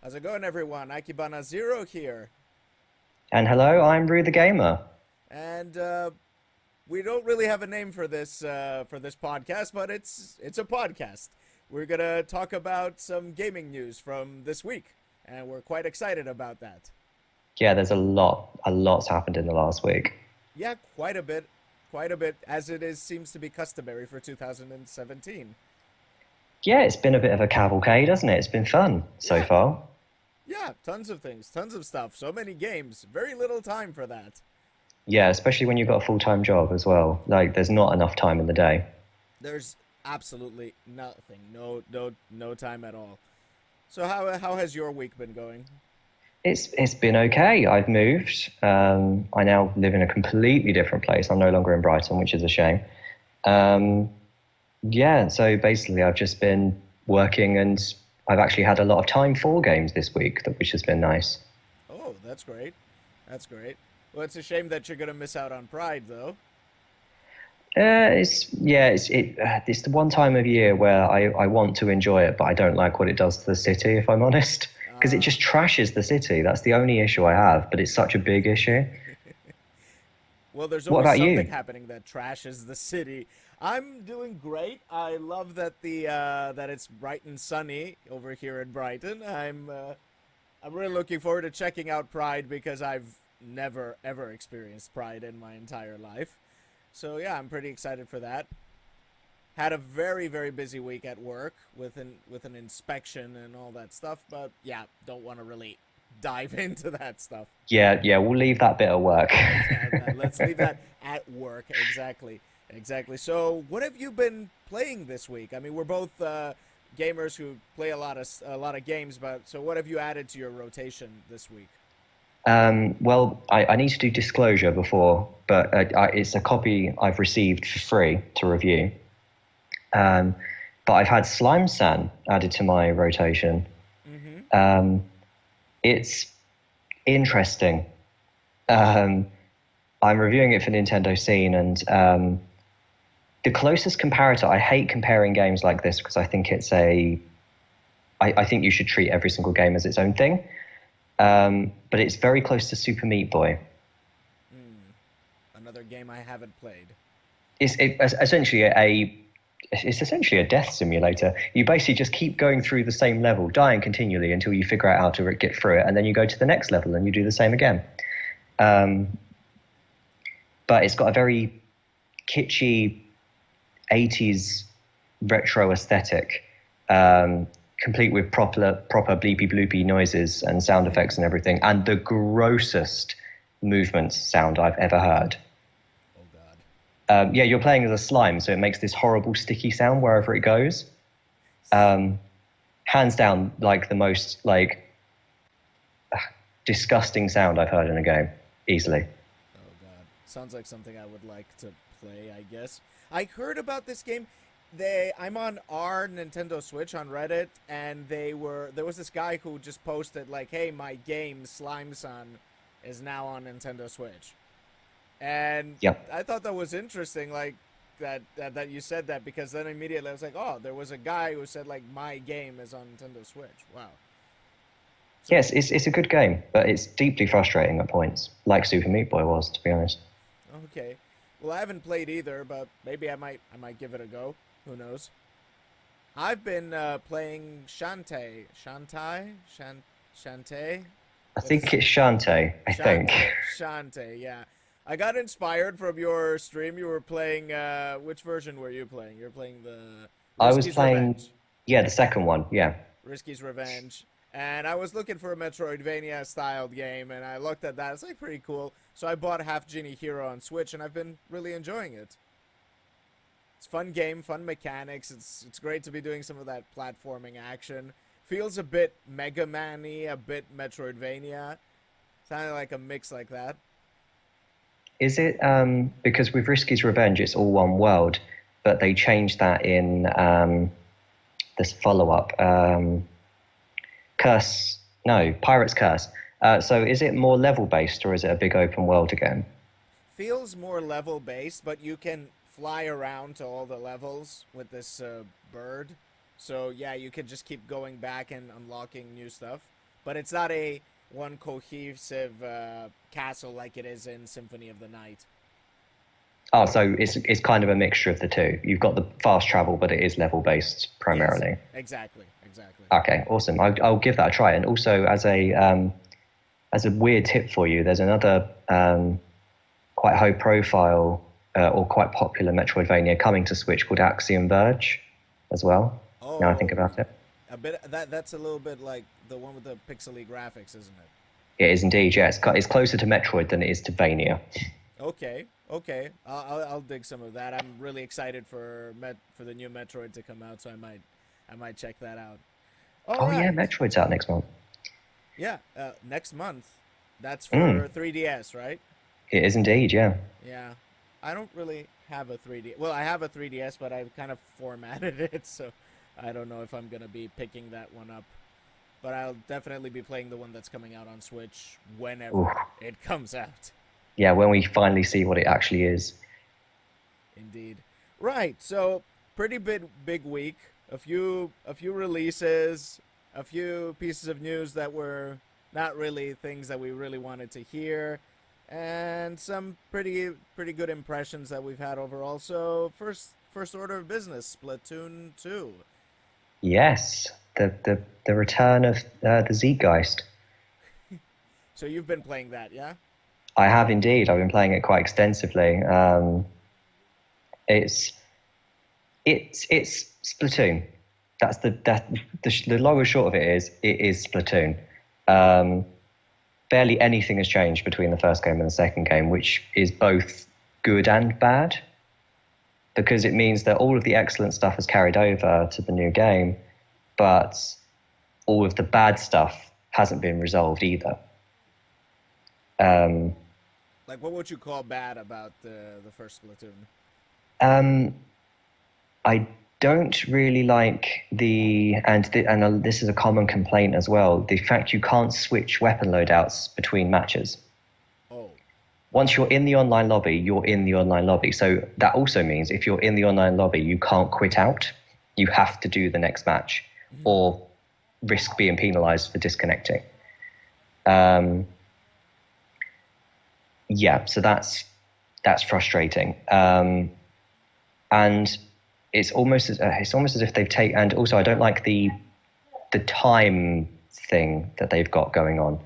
How's it going, everyone? AkibanaZero here. And hello, I'm Rue the Gamer. And we don't really have a name for this podcast, but it's a podcast. We're gonna talk about some gaming news from this week, and we're quite excited about that. Yeah, there's a lot's happened in the last week. Yeah, quite a bit, as it is seems to be customary for 2017. Yeah, it's been a bit of a cavalcade, hasn't it? It's been fun so Yeah, far. yeah, tons of things, tons of stuff, so many games, very little time for that. Yeah, especially when you've got a full-time job as well. Like, there's not enough time in the day. There's absolutely nothing, no time at all. So how has your week been going? It's been okay. I've moved. I now live in a completely different place. I'm no longer in Brighton, which is a shame. Um, yeah, so basically I've just been working and I've actually had a lot of time for games this week, which has been nice. Oh, that's great. That's great. Well, it's a shame that you're gonna miss out on Pride, though. It's the one time of year where I want to enjoy it, but I don't like what it does to the city, if I'm honest, because it Uh, just trashes the city. That's the only issue I have, but it's such a big issue. well, there's What always about something you? happening that trashes the city. I'm doing great. I love that the that it's bright and sunny over here in Brighton. I'm really looking forward to checking out Pride because I've never ever experienced Pride in my entire life. So yeah, I'm pretty excited for that. Had a very busy week at work with an inspection and all that stuff, but yeah, don't want to really dive into that stuff. Yeah, we'll leave that bit of work. Yeah, let's leave that at work. Exactly. So what have you been playing this week? I mean, we're both gamers who play a lot of games, but so what have you added to your rotation this week? I need to do disclosure before, but it's a copy I've received for free to review. Um, but I've had Slime San added to my rotation. Mm-hmm. Um, it's interesting. Um, I'm reviewing it for Nintendo Scene, and the closest comparator. I hate comparing games like this because I think I think you should treat every single game as its own thing. But it's very close to Super Meat Boy. Mm, another game I haven't played. It's essentially a death simulator. You basically just keep going through the same level, dying continually until you figure out how to get through it, and then you go to the next level and you do the same again. Um, but it's got a very kitschy 80s retro aesthetic, complete with proper bleepy bloopy noises and sound effects and everything, and the grossest movement sound I've ever heard. Oh God. Yeah, you're playing as a slime, so it makes this horrible sticky sound wherever it goes. Um, Hands down, like the most disgusting sound I've heard in a game, easily. Oh God. Sounds like something I would like to play, I guess. I heard about this game. I'm on our Nintendo Switch on Reddit, and there was this guy who just posted like, "Hey, my game Slime Son is now on Nintendo Switch." And Yeah. I thought that was interesting, like that you said that, because then immediately I was like, "Oh, there was a guy who said like my game is on Nintendo Switch." Wow. Yes, So, it's a good game, but it's deeply frustrating at points, like Super Meat Boy was, to be honest. okay. Well, I haven't played either, but maybe I might give it a go. Who knows? I've been playing Shantae. I What think is it's Shantae, I think. Shantae? Yeah, I got inspired from your stream. You were playing. Which version were you playing? You're playing the I was Risky's playing, Revenge. yeah, the second one, yeah. Risky's Revenge. And I was looking for a Metroidvania styled game, and I looked at that. It's like pretty cool. So I bought Half Genie Hero on Switch, and I've been really enjoying it. It's fun game, fun mechanics. It's great to be doing some of that platforming action. Feels a bit Mega Man-y, a bit Metroidvania. Kind of like a mix like that. Is it, because with Risky's Revenge, it's all one world, but they changed that in this follow-up, Curse, no, Pirate's Curse. So is it more level-based or is it a big open world again? Feels more level based, but you can fly around to all the levels with this bird. So yeah, you can just keep going back and unlocking new stuff. but it's not a one cohesive castle like it is in Symphony of the Night. Oh, so it's kind of a mixture of the two. You've got the fast travel, but it is level based Yes, primarily. exactly, exactly. Okay, awesome. I'll give that a try. And also, as a weird tip for you, there's another quite high profile or quite popular Metroidvania coming to Switch called Axiom Verge, as well. Now I think Oh, about it, a bit that's a little bit like the one with the pixely graphics, isn't it? it is indeed. Yeah, it's closer to Metroid than it is to Vania. Okay, okay. I'll dig some of that. I'm really excited for the new Metroid to come out, so I might check that out. All Oh yeah, right. Metroid's out next month. Yeah, next month. That's Mm, for 3DS, right? it is indeed. Yeah. Yeah. I don't really have a 3D. Well, I have a 3DS, but I've kind of formatted it, so I don't know if I'm going to be picking that one up. But I'll definitely be playing the one that's coming out on Switch Ooh. whenever it comes out. Yeah, when we finally see what it actually is. Indeed. Right. So, pretty big week. A few releases, a few pieces of news that were not really things that we really wanted to hear, and some pretty good impressions that we've had overall. So, first order of business, Splatoon 2. Yes, the return of the Zeitgeist. So, you've been playing that, yeah? I have indeed. I've been playing it quite extensively. It's it's Splatoon. That's the long and short of it is Splatoon. Um, Barely anything has changed between the first game and the second game, which is both good and bad, because it means that all of the excellent stuff has carried over to the new game, but all of the bad stuff hasn't been resolved either. Um, Like, what would you call bad about the first Splatoon? um, I don't really like this is a common complaint as well. The fact you can't switch weapon loadouts between matches. Oh, Once you're in the online lobby, you're in the online lobby. So that also means if you're in the online lobby, you can't quit out. You have to do the next match, or risk being penalised for disconnecting. Um, yeah, so that's frustrating. And it's almost as if they've taken. And also, I don't like the time thing that they've got going on.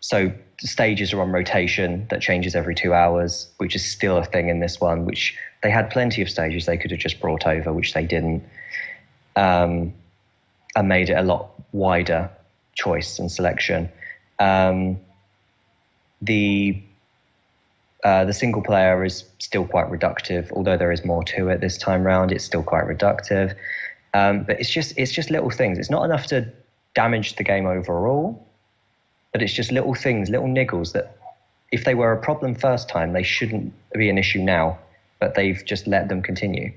So stages are on rotation that changes every 2 hours, which is still a thing in this one. Which they had plenty of stages they could have just brought over, which they didn't, and made it a lot wider choice and selection. Um, the the single player is still quite reductive, although there is more to it this time round. It's still quite reductive, but it's just little things. It's not enough to damage the game overall, but it's just little things, little niggles that, if they were a problem first time, they shouldn't be an issue now. But they've just let them continue.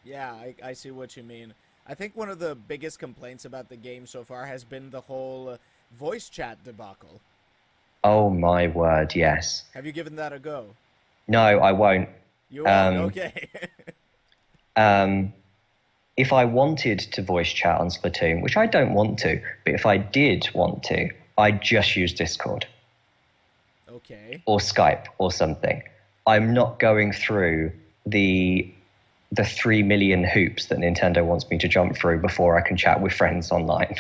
yeah, I see what you mean. I think one of the biggest complaints about the game so far has been the whole voice chat debacle. Oh my word, yes. Have you given that a go? No, I won't. You won't, Um, okay. um, if I wanted to voice chat on Splatoon, which I don't want to, but if I did want to, I'd just use Discord Okay. or Skype or something. I'm not going through the 3 million hoops that Nintendo wants me to jump through before I can chat with friends online.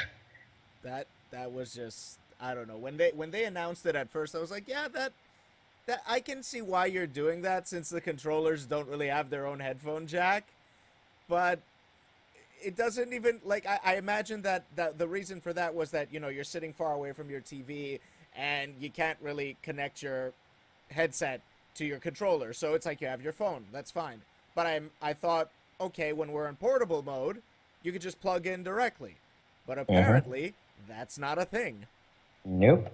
That was just, I don't know. When they announced it at first, I was like, yeah, that I can see why you're doing that since the controllers don't really have their own headphone jack. But it doesn't even like I imagine that the reason for that was that you're sitting far away from your TV and you can't really connect your headset to your controller, so it's like you have your phone. That's fine. But I thought, okay, when we're in portable mode, you could just plug in directly. But Mm-hmm. apparently, that's not a thing. Nope.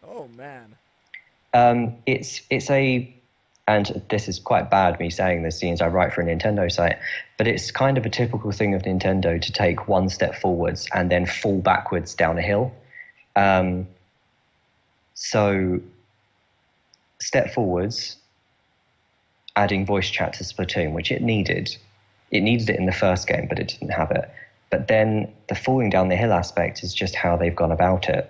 Oh man. It's a, and this is quite bad me saying this, since I write for a Nintendo site, but it's kind of a typical thing of Nintendo to take one step forwards and then fall backwards down a hill. Um, so step forwards, adding voice chat to Splatoon, which it needed. It needed it in the first game, but it didn't have it. But then the falling down the hill aspect is just how they've gone about it.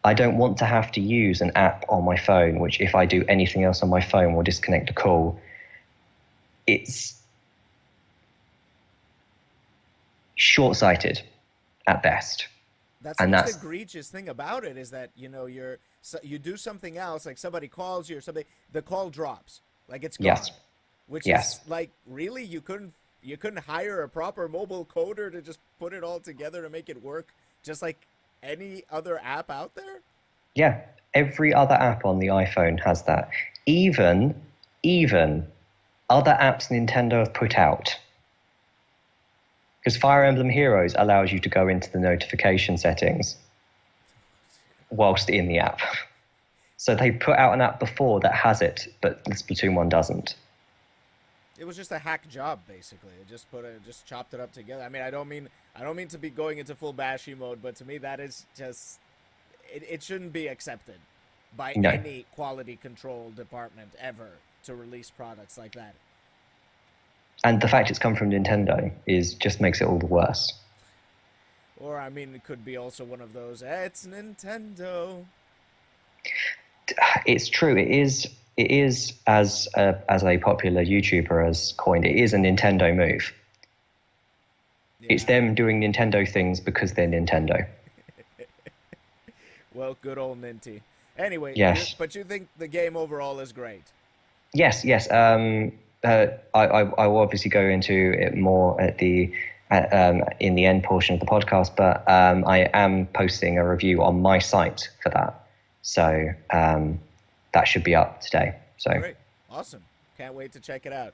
I don't want to have to use an app on my phone, which if I do anything else on my phone will disconnect a call. It's short-sighted at best. That's the And most that's, egregious thing about it, is that you do something else, like somebody calls you or something, the call drops, like it's gone, yes, which is yes. like, really, you couldn't hire a proper mobile coder to just put it all together to make it work, just like any other app out there. Yeah, every other app on the iPhone has that. Even other apps Nintendo have put out. Because Fire Emblem Heroes allows you to go into the notification settings whilst in the app. So they put out an app before that has it, but the Splatoon 1 doesn't. It was just a hack job, basically. It just chopped it up together. I mean, I don't mean to be going into full bashy mode, but to me that is just, it shouldn't be accepted by No. any quality control department ever to release products like that. And the fact it's come from Nintendo is just makes it all the worse. Or, I mean, it could be also one of those, it's Nintendo. It's true. It is. It is, as a popular YouTuber has coined, it is a Nintendo move. It's Yeah. them doing Nintendo things because they're Nintendo. Well, good old Ninty. Anyway, Yes. but you think the game overall is great? Yes. Yes. I will obviously go into it more at the in the end portion of the podcast, but I am posting a review on my site for that, so that should be up today. So Great. Awesome. Can't wait to check it out.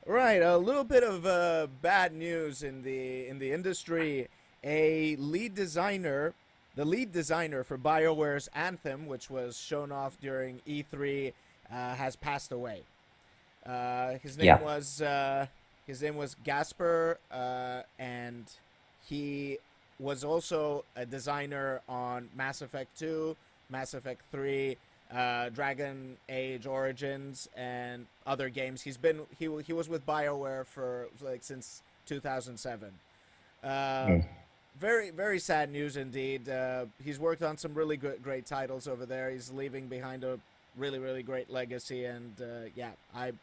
Right, a little bit of bad news in the industry. A lead designer, the lead designer for BioWare's Anthem, which was shown off during E3, has passed away. His name yeah, was Gasper, and he was also a designer on Mass Effect 2, Mass Effect 3, Dragon Age Origins, and other games. He was with BioWare for like since 2007. mm, Very very sad news indeed. He's worked on some really great titles over there. He's leaving behind a really really great legacy, and yeah, I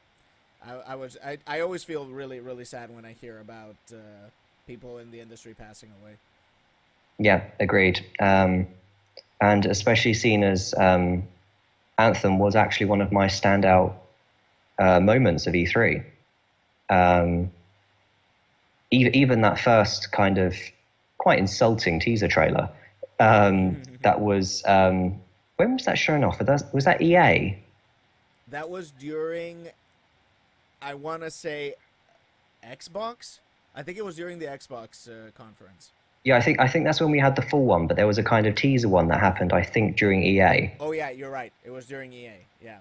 always feel really really sad when I hear about people in the industry passing away. yeah, agreed. And especially seen as Anthem was actually one of my standout moments of E3. Um, even that first kind of quite insulting teaser trailer. That was when was that shown off? Was that EA? That was during, I want to say, Xbox. I think it was during the Xbox conference. Yeah, I think that's when we had the full one, but there was a kind of teaser one that happened, I think, during EA. Oh yeah, you're right. It was during EA. Yeah.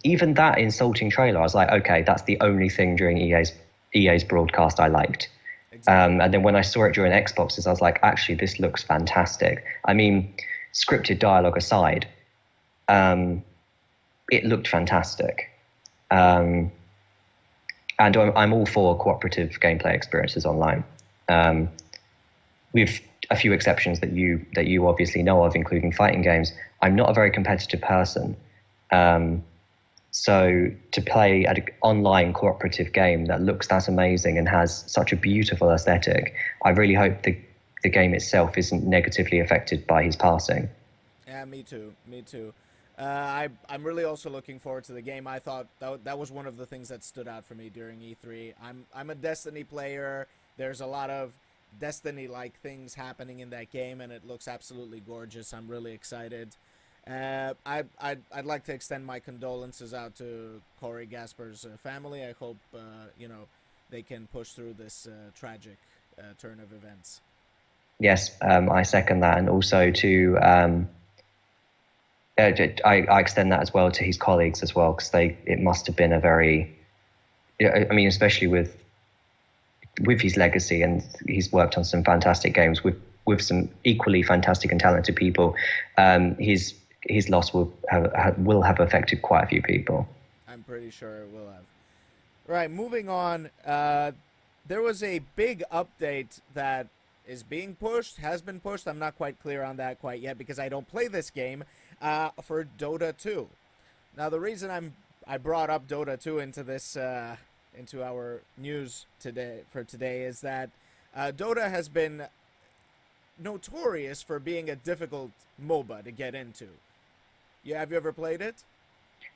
Even that insulting trailer, I was like, okay, that's the only thing during EA's broadcast I liked. Exactly. And then when I saw it during Xboxes, I was like, actually, this looks fantastic. I mean, scripted dialogue aside, it looked fantastic. And I'm all for cooperative gameplay experiences online. With a few exceptions that you obviously know of, including fighting games. I'm not a very competitive person. So to play an online cooperative game that looks that amazing and has such a beautiful aesthetic, I really hope the game itself isn't negatively affected by his passing. Yeah, me too. Me too. I'm really also looking forward to the game. I thought that was one of the things that stood out for me during E3. I'm a Destiny player. There's a lot of Destiny-like things happening in that game, and it looks absolutely gorgeous. I'm really excited. I'd like to extend my condolences out to Corey Gasper's family. I hope they can push through this tragic turn of events. Yes, I second that, and also to I extend that as well to his colleagues as well, because it must have been a very, I mean, especially with his legacy, and he's worked on some fantastic games with some equally fantastic and talented people. His loss will have affected quite a few people. I'm pretty sure it will have. Right, moving on. there was a big update that is being pushed, has been pushed. I'm not quite clear on that quite yet because I don't play this game. For Dota 2. Now, the reason I brought up Dota 2 into this into our news today is that Dota has been notorious for being a difficult MOBA to get into. Yeah, have you ever played it?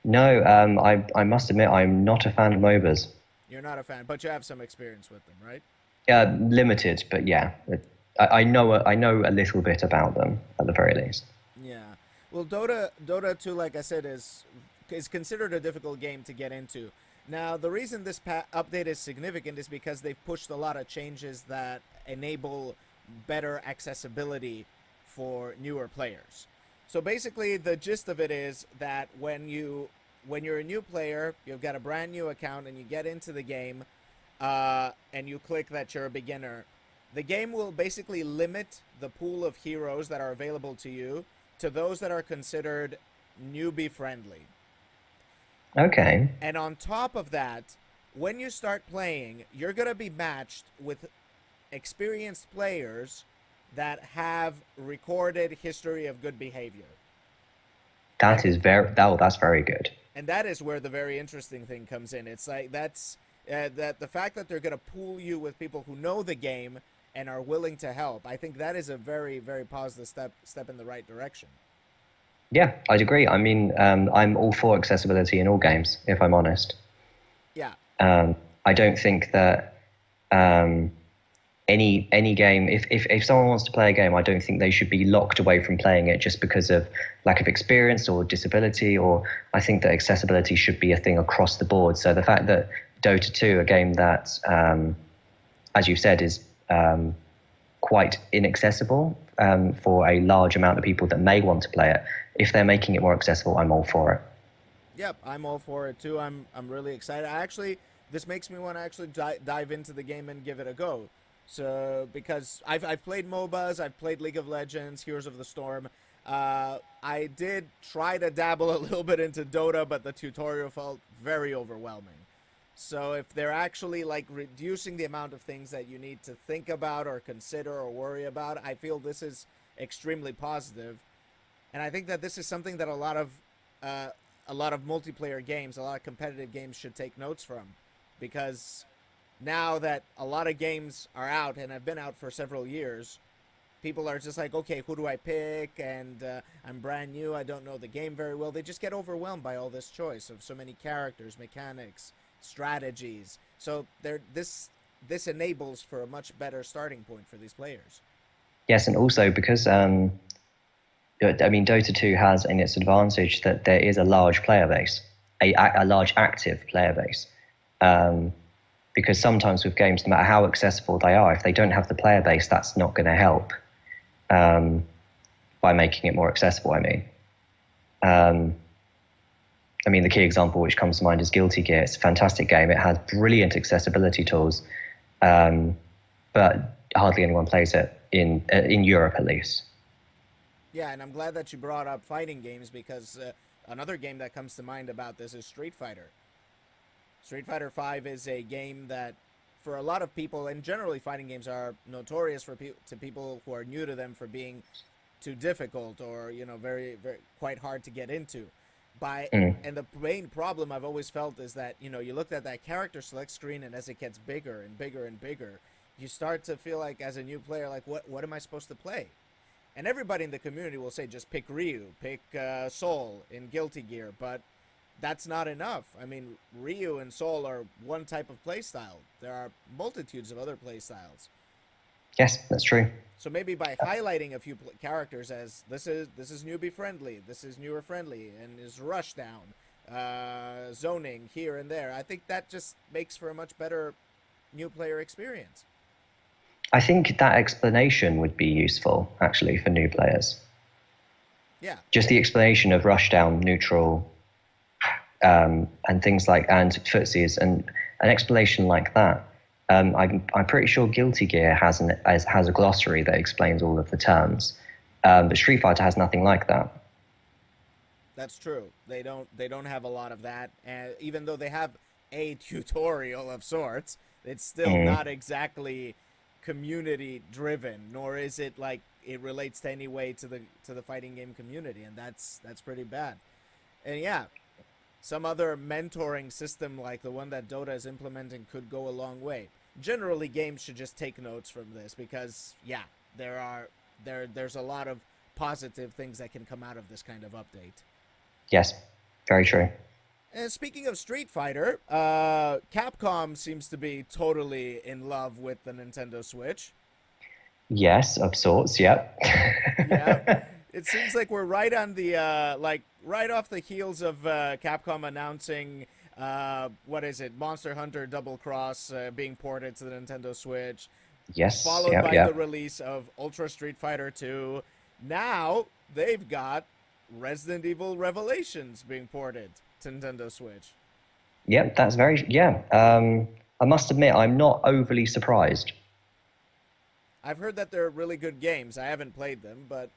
No, I must admit I'm not a fan of MOBAs. You're not a fan, but you have some experience with them, right? Limited, but yeah, I know a little bit about them at the very least. Yeah. Well, Dota 2, like I said, is considered a difficult game to get into. Now, the reason this update is significant is because they've pushed a lot of changes that enable better accessibility for newer players. So basically, the gist of it is that when you're a new player, you've got a brand new account, and you get into the game, and you click that you're a beginner, the game will basically limit the pool of heroes that are available to you to those that are considered newbie friendly. Okay. And on top of that, when you start playing, you're going to be matched with experienced players that have recorded history of good behavior. That's very good. And that is where the very interesting thing comes in. It's like that the fact that they're going to pool you with people who know the game and are willing to help. I think that is a very, very positive step in the right direction. Yeah, I'd agree. I mean, I'm all for accessibility in all games, if I'm honest. Yeah. I don't think that any game, if someone wants to play a game, I don't think they should be locked away from playing it just because of lack of experience or disability. Or I think that accessibility should be a thing across the board. So the fact that Dota 2, a game that, as you said, is quite inaccessible for a large amount of people that may want to play it, if they're making it more accessible, I'm all for it. Yep, I'm all for it too. I'm really excited. This makes me want to actually dive into the game and give it a go. So because I've played MOBAs, I've played League of Legends, Heroes of the Storm. I did try to dabble a little bit into Dota, but the tutorial felt very overwhelming. So if they're actually like reducing the amount of things that you need to think about or consider or worry about, I feel this is extremely positive. And I think that this is something that a lot of multiplayer games, a lot of competitive games should take notes from, because now that a lot of games are out and have been out for several years, people are just like, okay, who do I pick? And I'm brand new, I don't know the game very well. They just get overwhelmed by all this choice of so many characters, mechanics, strategies. So this enables for a much better starting point for these players. Yes, and also because Dota 2 has in its advantage that there is a large player base, a large active player base. Because sometimes with games, no matter how accessible they are, if they don't have the player base, that's not going to help by making it more accessible, the key example which comes to mind is Guilty Gear. It's a fantastic game. It has brilliant accessibility tools, but hardly anyone plays it in Europe, at least. Yeah, and I'm glad that you brought up fighting games, because another game that comes to mind about this is Street Fighter. Street Fighter V is a game that, for a lot of people, and generally fighting games are notorious to people who are new to them for being too difficult or, very, very quite hard to get into. And the main problem I've always felt is that, you looked at that character select screen, and as it gets bigger and bigger and bigger, you start to feel like, as a new player, like, what am I supposed to play? And everybody in the community will say, just pick Ryu, pick Sol in Guilty Gear, but that's not enough. I mean, Ryu and Sol are one type of playstyle. There are multitudes of other playstyles. Yes, that's true. So maybe by highlighting a few characters as this is newbie friendly, this is newer friendly, and is rush down, zoning here and there, I think that just makes for a much better new player experience. I think that explanation would be useful, actually, for new players. Yeah. Just the explanation of rushdown, neutral, and things like, and footsies, and an explanation like that. I'm pretty sure Guilty Gear has a glossary that explains all of the terms, but Street Fighter has nothing like that. That's true. They don't have a lot of that, even though they have a tutorial of sorts. It's still not exactly community driven, nor is it like it relates to any way to the fighting game community, and that's pretty bad. And yeah, some other mentoring system like the one that Dota is implementing could go a long way. Generally, games should just take notes from this because yeah, there's a lot of positive things that can come out of this kind of update. Yes, very true. And speaking of Street Fighter, Capcom seems to be totally in love with the Nintendo Switch. Yes, of sorts. Yep. Yeah, it seems like we're right on the right off the heels of Capcom announcing what is it, Monster Hunter Double Cross being ported to the Nintendo Switch, Yes. followed Yep. by the Yep. release of Ultra Street Fighter 2. Now they've got Resident Evil Revelations being ported to Nintendo Switch. Yep. That's very. Yeah. I must admit, I'm not overly surprised. I've heard that they're really good games. I haven't played them, but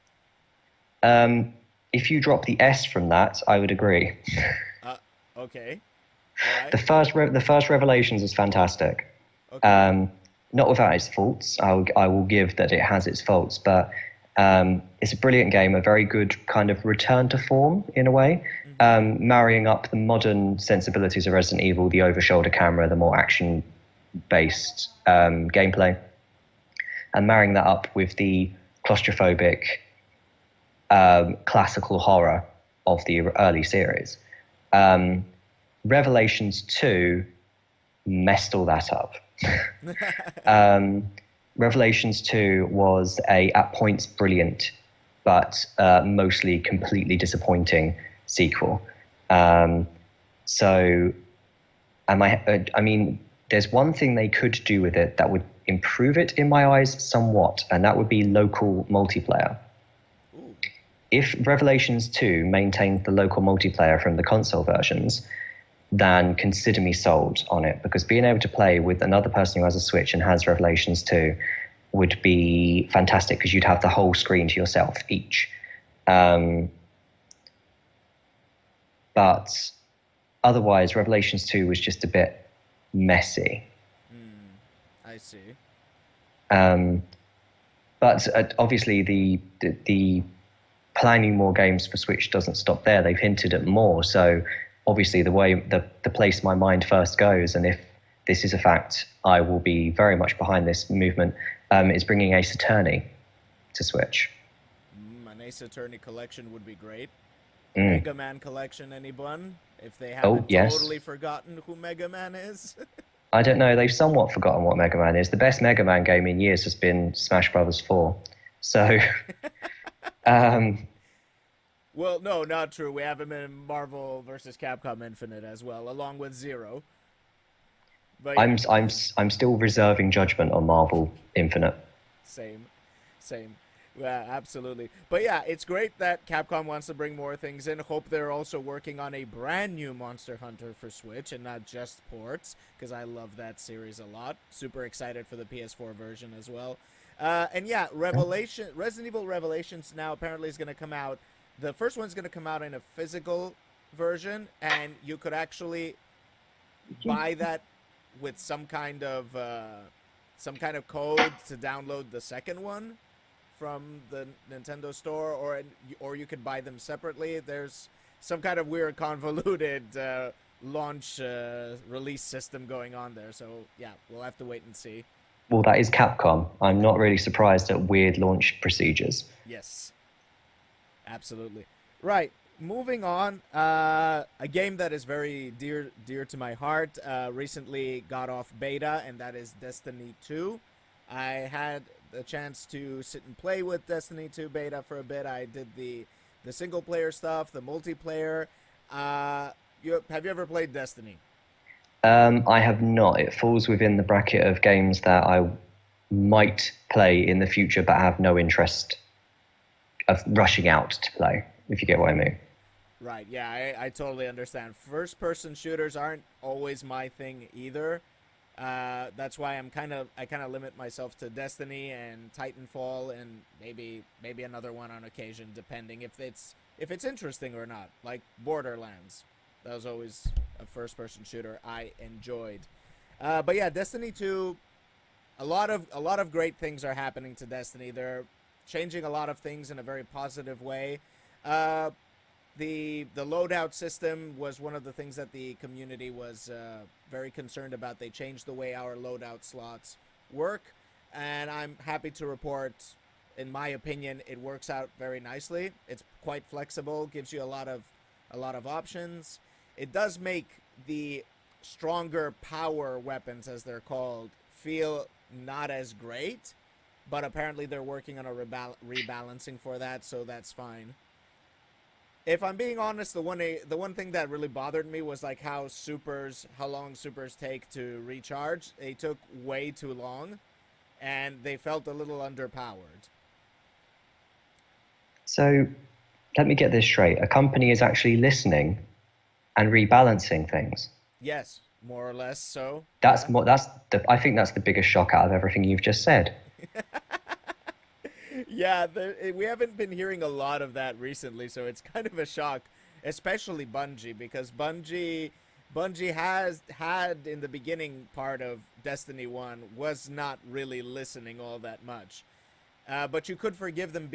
Um, if you drop the S from that, I would agree. uh, okay, The right, the first Revelations is fantastic. okay, Not without its faults. I will give that it has its faults, but it's a brilliant game, a very good kind of return to form in a way, mm-hmm. marrying up the modern sensibilities of Resident Evil, the over-shoulder camera, the more action-based gameplay, and marrying that up with the claustrophobic classical horror of the early series. Um, Revelations 2 messed all that up. um, Revelations 2 was at points brilliant, but mostly completely disappointing sequel. So, I mean, there's one thing they could do with it that would improve it in my eyes somewhat, and that would be local multiplayer. Ooh. If Revelations 2 maintained the local multiplayer from the console versions, then consider me sold on it, because being able to play with another person who has a Switch and has Revelations 2 would be fantastic, because you'd have the whole screen to yourself each. But otherwise, Revelations 2 was just a bit messy. I see. But obviously, the planning more games for Switch doesn't stop there. They've hinted at more. So obviously, the place my mind first goes, and if this is a fact, I will be very much behind this movement, is bringing Ace Attorney to Switch. An Ace Attorney collection would be great. Mm. Mega Man collection, anyone? If they Oh, haven't yes. totally forgotten who Mega Man is. I don't know. They've somewhat forgotten what Mega Man is. The best Mega Man game in years has been Smash Brothers 4. So, Well, no, not true. We have him in Marvel vs. Capcom Infinite as well, along with Zero. But yeah, I'm still reserving judgment on Marvel Infinite. same. Yeah, absolutely. But yeah, it's great that Capcom wants to bring more things in. Hope they're also working on a brand new Monster Hunter for Switch and not just ports, because I love that series a lot. Super excited for the PS4 version as well. And yeah, Resident Evil Revelations now apparently is going to come out. The first one's going to come out in a physical version, and you could actually buy that with some kind of code to download the second one from the Nintendo store, or you could buy them separately. There's some kind of weird convoluted launch release system going on there. So yeah, we'll have to wait and see. Well, that is Capcom. I'm not really surprised at weird launch procedures. Yes, absolutely. Right. Moving on, a game that is very dear to my heart recently got off beta, and that is Destiny 2. I had the chance to sit and play with Destiny 2 beta for a bit. I did the single player stuff, the multiplayer. Have you ever played Destiny? I have not. It falls within the bracket of games that I might play in the future, but have no interest of rushing out to play, if you get what I mean. Right, yeah, I totally understand. First-person shooters aren't always my thing either. That's why I kind of limit myself to Destiny and Titanfall, and maybe another one on occasion, depending if it's interesting or not. Like Borderlands, that was always a first-person shooter I enjoyed. But yeah, Destiny 2, a lot of great things are happening to Destiny. They're changing a lot of things in a very positive way. Uh, the loadout system was one of the things that the community was very concerned about. They changed the way our loadout slots work, and I'm happy to report, in my opinion, it works out very nicely. It's quite flexible, gives you a lot of options. It does make the stronger power weapons, as they're called, feel not as great, but apparently they're working on a rebalancing for that, so that's fine. If I'm being honest, the one thing that really bothered me was like how long supers take to recharge. They took way too long, and they felt a little underpowered. So let me get this straight. A company is actually listening and rebalancing things. Yes, more or less. So That's yeah. more. I think that's the biggest shock out of everything you've just said. Yeah, we haven't been hearing a lot of that recently, so it's kind of a shock, especially Bungie, because Bungie has had in the beginning part of Destiny 1 was not really listening all that much. But you could forgive them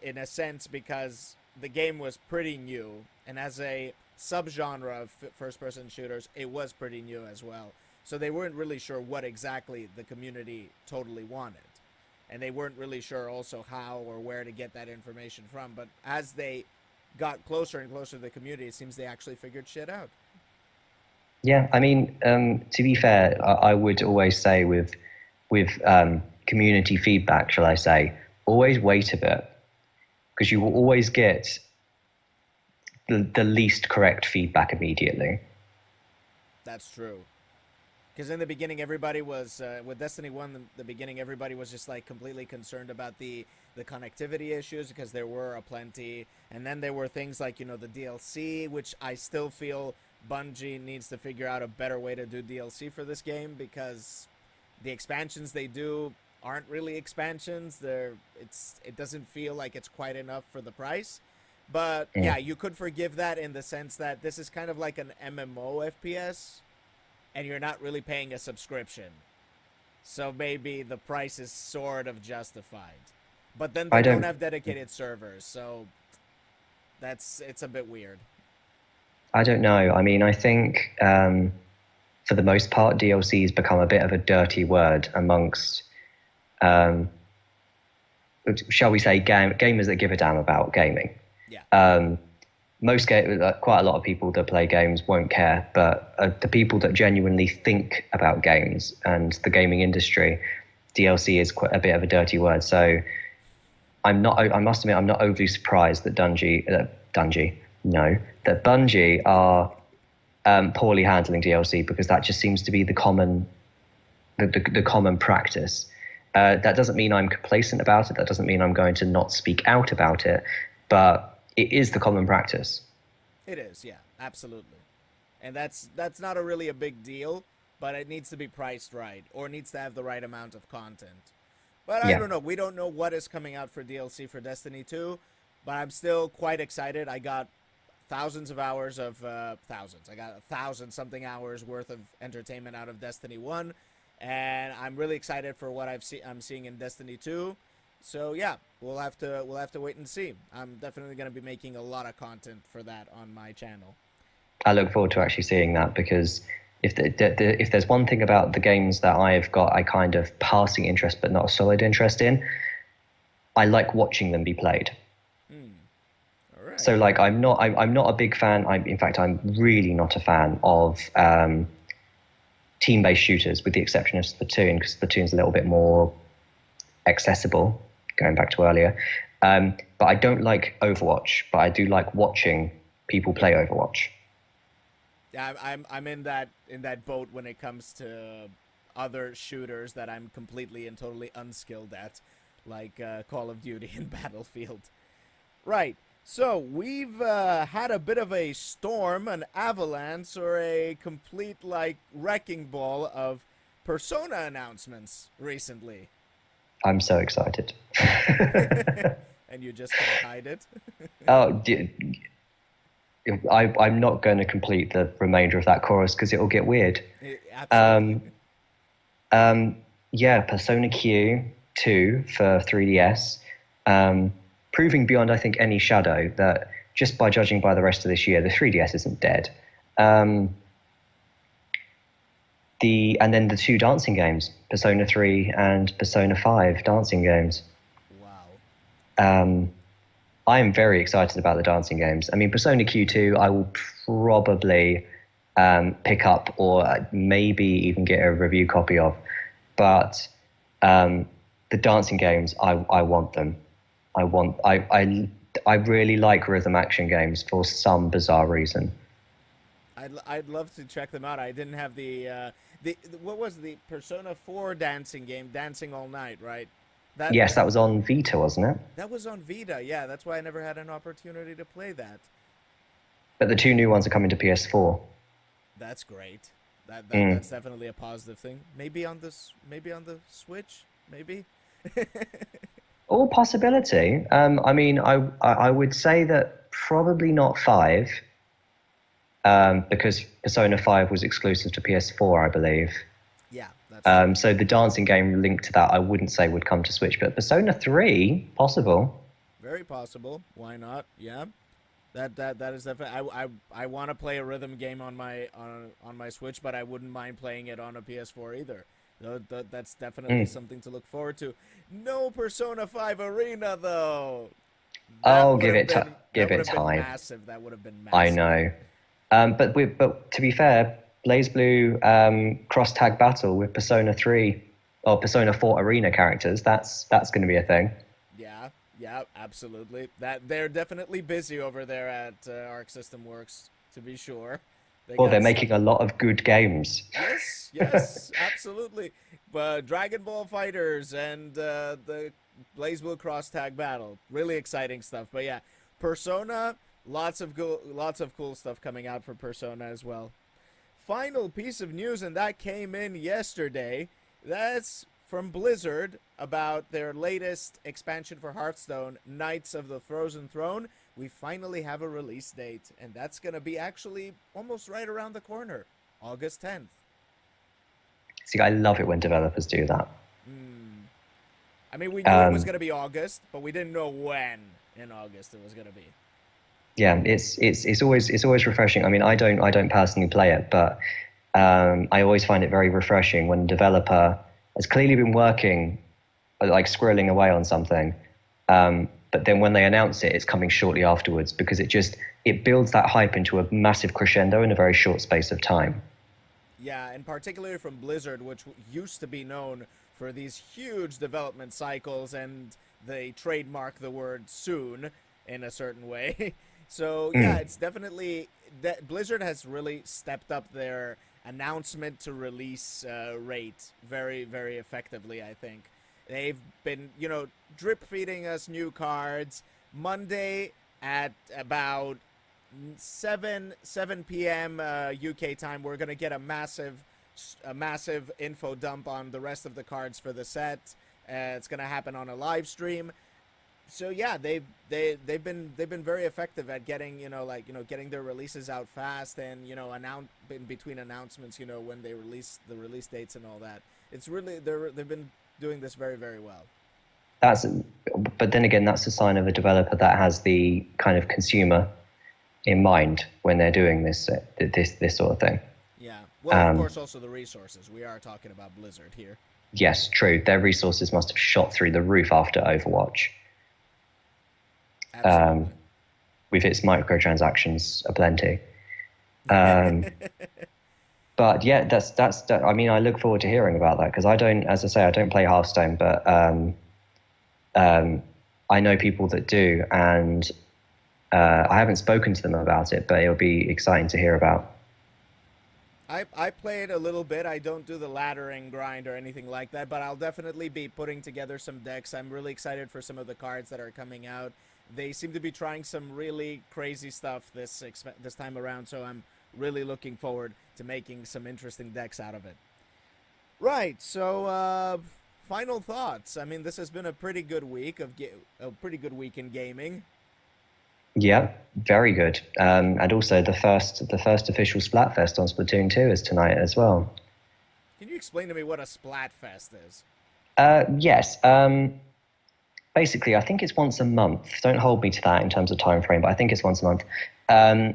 in a sense, because the game was pretty new, and as a subgenre of first-person shooters, it was pretty new as well. So they weren't really sure what exactly the community totally wanted, and they weren't really sure also how or where to get that information from. But as they got closer and closer to the community, it seems they actually figured shit out. Yeah, I mean, to be fair, I would always say with community feedback, shall I say, always wait a bit, because you will always get the least correct feedback immediately. That's true. Because in the beginning, everybody was with Destiny 1. The beginning, everybody was just like completely concerned about the connectivity issues, because there were a plenty, and then there were things like the DLC, which I still feel Bungie needs to figure out a better way to do DLC for this game, because the expansions they do aren't really expansions. It doesn't feel like it's quite enough for the price. But Mm. yeah, you could forgive that in the sense that this is kind of like an MMO FPS, and you're not really paying a subscription. So maybe the price is sort of justified. But then they I don't don't have dedicated servers, so it's a bit weird. I don't know. I mean, I think for the most part, DLC has become a bit of a dirty word amongst, um, shall we say, gamers that give a damn about gaming. Yeah. Um, quite a lot of people that play games won't care, but the people that genuinely think about games and the gaming industry, DLC is quite a bit of a dirty word. So I'm not. I must admit, I'm not overly surprised that that Bungie are poorly handling DLC, because that just seems to be the common practice. That doesn't mean I'm complacent about it. That doesn't mean I'm going to not speak out about it, but it is the common practice. It is, yeah, absolutely. And that's not really a big deal, but it needs to be priced right, or needs to have the right amount of content. But I Yeah. don't know. We don't know what is coming out for DLC for Destiny 2, but I'm still quite excited. I got thousands of hours of thousands. I got 1,000 something hours worth of entertainment out of Destiny 1, and I'm really excited for what I'm seeing in Destiny 2. So yeah, we'll have to wait and see. I'm definitely going to be making a lot of content for that on my channel. I look forward to actually seeing that, because if there's one thing about the games that I've got a kind of passing interest but not a solid interest in, I like watching them be played. Hmm. All right. So like I'm not a big fan. In fact, I'm really not a fan of team-based shooters, with the exception of Splatoon, because Splatoon's a little bit more accessible, going back to earlier. But I don't like Overwatch, but I do like watching people play Overwatch. Yeah, I'm in that boat when it comes to other shooters that I'm completely and totally unskilled at, like Call of Duty and Battlefield. Right. So we've had a bit of a storm, an avalanche, or a complete like wrecking ball of Persona announcements recently. I'm so excited. And you just can't hide it. Oh, I'm not going to complete the remainder of that chorus because it will get weird. Absolutely. Um, yeah, Persona Q2 for 3DS, proving beyond, I think, any shadow that just by judging by the rest of this year, the 3DS isn't dead. Um, and then the two dancing games, Persona 3 and Persona 5 dancing games. Wow. Um, I am very excited about the dancing games. I mean, Persona Q2, I will probably pick up or maybe even get a review copy of. But the dancing games, I want them. I really like rhythm action games for some bizarre reason. I'd love to check them out. I didn't have the what was the Persona 4 dancing game, Dancing All Night, right? That Yes, that was on Vita, wasn't it? that was on Vita. Yeah, that's why I never had an opportunity to play that. But the two new ones are coming to PS4. That's great. Mm. That's definitely a positive thing. Maybe on the Switch, maybe. All possibility. I mean, I would say that probably not five, because Persona 5 was exclusive to PS4, I believe. Yeah, that's true. So the dancing game linked to that, I wouldn't say would come to Switch, but Persona 3, possible. Very possible. Why not? Yeah. That is definitely. I want to play a rhythm game on my Switch, but I wouldn't mind playing it on a PS4 either. That's definitely Mm. something to look forward to. No Persona 5 Arena though. Oh, give it That give would it have been time. massive. That would have been I massive. know. But to be fair, Blaze Blue cross tag battle with Persona 3 or Persona 4 arena characters, that's going to be a thing. Yeah, yeah, absolutely. That they're definitely busy over there at Arc System Works, to be sure. They Well, they're got stuff making a to. lot of good games. Yes, yes, absolutely. But Dragon Ball Fighters and the BlazBlue Cross Tag Battle, really exciting stuff. But yeah, Persona, lots of cool stuff coming out for Persona as well. Final piece of news, and that came in yesterday. That's from Blizzard about their latest expansion for Hearthstone, Knights of the Frozen Throne. We finally have a release date, and that's going to be actually almost right around the corner, August 10th. See, I love it when developers do that. Hmm. I mean, we knew it was Um, going to be August, but we didn't know when in August it was going to be. yeah, it's always refreshing. I mean, I don't personally play it, but I always find it very refreshing when a developer has clearly been working, like squirreling away on something, but then when they announce it, it's coming shortly afterwards because it builds that hype into a massive crescendo in a very short space of time. Yeah, and particularly from Blizzard, which used to be known for these huge development cycles, and they trademark the word soon in a certain way. So, yeah, Mm. it's definitely that Blizzard has really stepped up their announcement to release rate very, very effectively, I think. They've been, drip feeding us new cards. Monday at about 7 p.m. UK time, we're gonna get a massive info dump on the rest of the cards for the set. It's gonna happen on a live stream. So yeah, they've been very effective at getting getting their releases out fast, and announce in between announcements, when they release the release dates and all that. It's really they've been doing this very, very well. That's, but then again, that's a sign of a developer that has the kind of consumer in mind when they're doing this sort of thing. Yeah. Well, of Um, course, also the resources. We are talking about Blizzard here. yes, true. Their resources must have shot through the roof after Overwatch, um, Absolutely. with its microtransactions aplenty. Um, but yeah, I mean, I look forward to hearing about that because I don't, as I say, I don't play Hearthstone, but um, I know people that do, and I haven't spoken to them about it, but it'll be exciting to hear about. I played a little bit. I don't do the laddering grind or anything like that, but I'll definitely be putting together some decks. I'm really excited for some of the cards that are coming out. They seem to be trying some really crazy stuff this time around, so I'm really looking forward to making some interesting decks out of it. Right. So, final thoughts. I mean, this has been a pretty good week a pretty good week in gaming. Yeah, very good. And also the first official Splatfest on Splatoon 2 is tonight as well. Can you explain to me what a Splatfest is? Yes. Basically, I think it's once a month. Don't hold me to that in terms of time frame, but I think it's once a month. Um,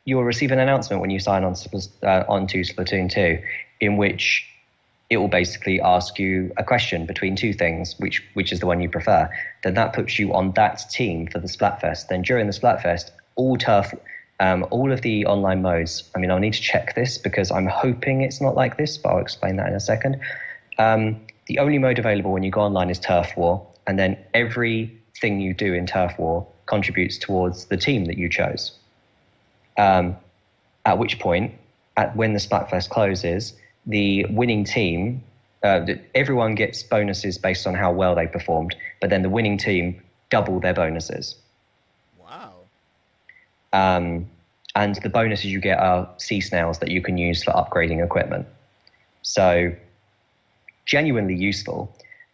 you'll receive an announcement when you sign on onto Splatoon 2, in which it will basically ask you a question between two things, which is the one you prefer. Then that puts you on that team for the Splatfest. Then during the Splatfest, all of the online modes, I mean, I'll need to check this because I'm hoping it's not like this, but I'll explain that in a second. The only mode available when you go online is Turf War, and then everything you do in Turf War contributes towards the team that you chose. At which point, when the Splatfest closes, the winning team, everyone gets bonuses based on how well they performed, but then the winning team double their bonuses. Wow. And the bonuses you get are sea snails that you can use for upgrading equipment. So genuinely useful.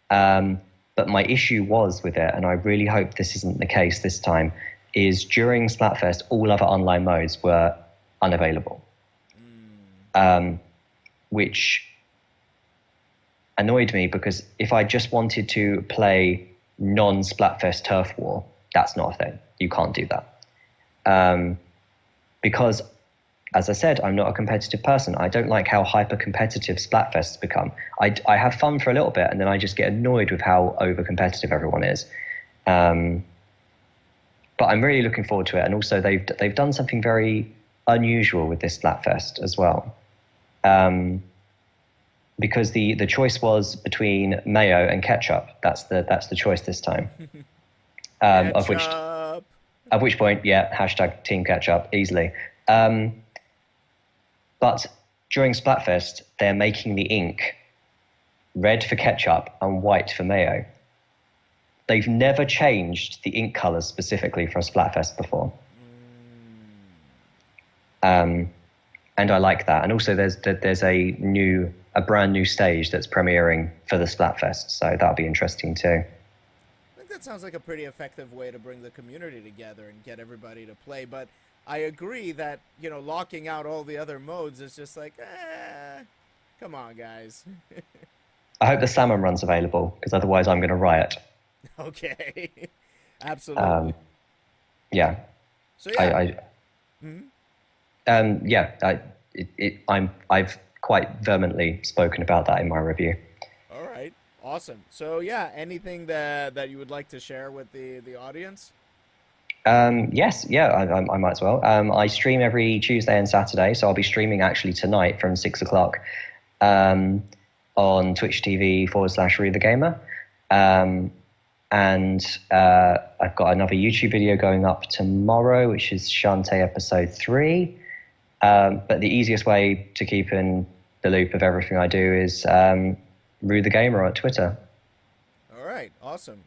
But my issue was with it, and I really hope this isn't the case this time, is during Splatfest, all other online modes were unavailable. Which annoyed me because if I just wanted to play non-Splatfest Turf War, that's not a thing. You can't do that. Because, as I said, I'm not a competitive person. I don't like how hyper-competitive Splatfests become. I have fun for a little bit, and then I just get annoyed with how over-competitive everyone is. But I'm really looking forward to it. And also, they've done something very unusual with this Splatfest as well. Because the choice was between mayo and ketchup. That's the choice this time. Of which point, yeah, hashtag Team Ketchup easily. But during Splatfest, they're making the ink red for ketchup and white for mayo. They've never changed the ink colors specifically for a Splatfest before. And I like that. And also there's a brand new stage that's premiering for the Splatfest, so that'll be interesting too. I think that sounds like a pretty effective way to bring the community together and get everybody to play, but I agree that, locking out all the other modes is just like, come on, guys. I hope the salmon run's available, because otherwise I'm going to riot. Okay. Absolutely. Yeah. So yeah. I've quite vehemently spoken about that in my review. All right. Awesome. So yeah, anything that you would like to share with the audience? Yes, yeah, I might as well. I stream every Tuesday and Saturday, so I'll be streaming actually tonight from 6 o'clock on Twitch TV /ReTheGamer. And I've got another YouTube video going up tomorrow, which is Shantae episode 3. But the easiest way to keep in the loop of everything I do is ReTheGamer on Twitter. All right, awesome.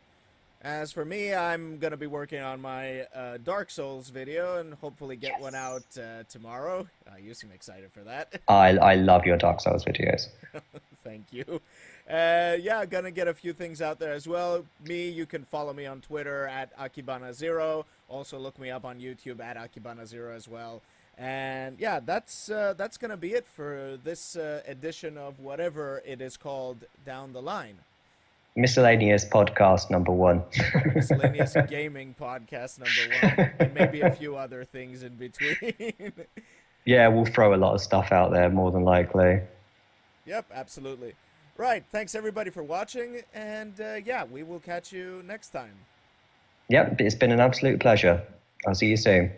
As for me, I'm going to be working on my Dark Souls video and hopefully get one out tomorrow. You seem excited for that. I love your Dark Souls videos. Thank you. Yeah, gonna get a few things out there as well. You can follow me on Twitter at AkibanaZero. Also look me up on YouTube at AkibanaZero as well. And yeah, that's gonna be it for this edition of whatever it is called down the line. Miscellaneous podcast number 1. Miscellaneous gaming podcast number 1, and maybe a few other things in between. Yeah, we'll throw a lot of stuff out there, more than likely. Yep, absolutely. Right, thanks everybody for watching, and yeah, we will catch you next time. Yep, it's been an absolute pleasure. I'll see you soon.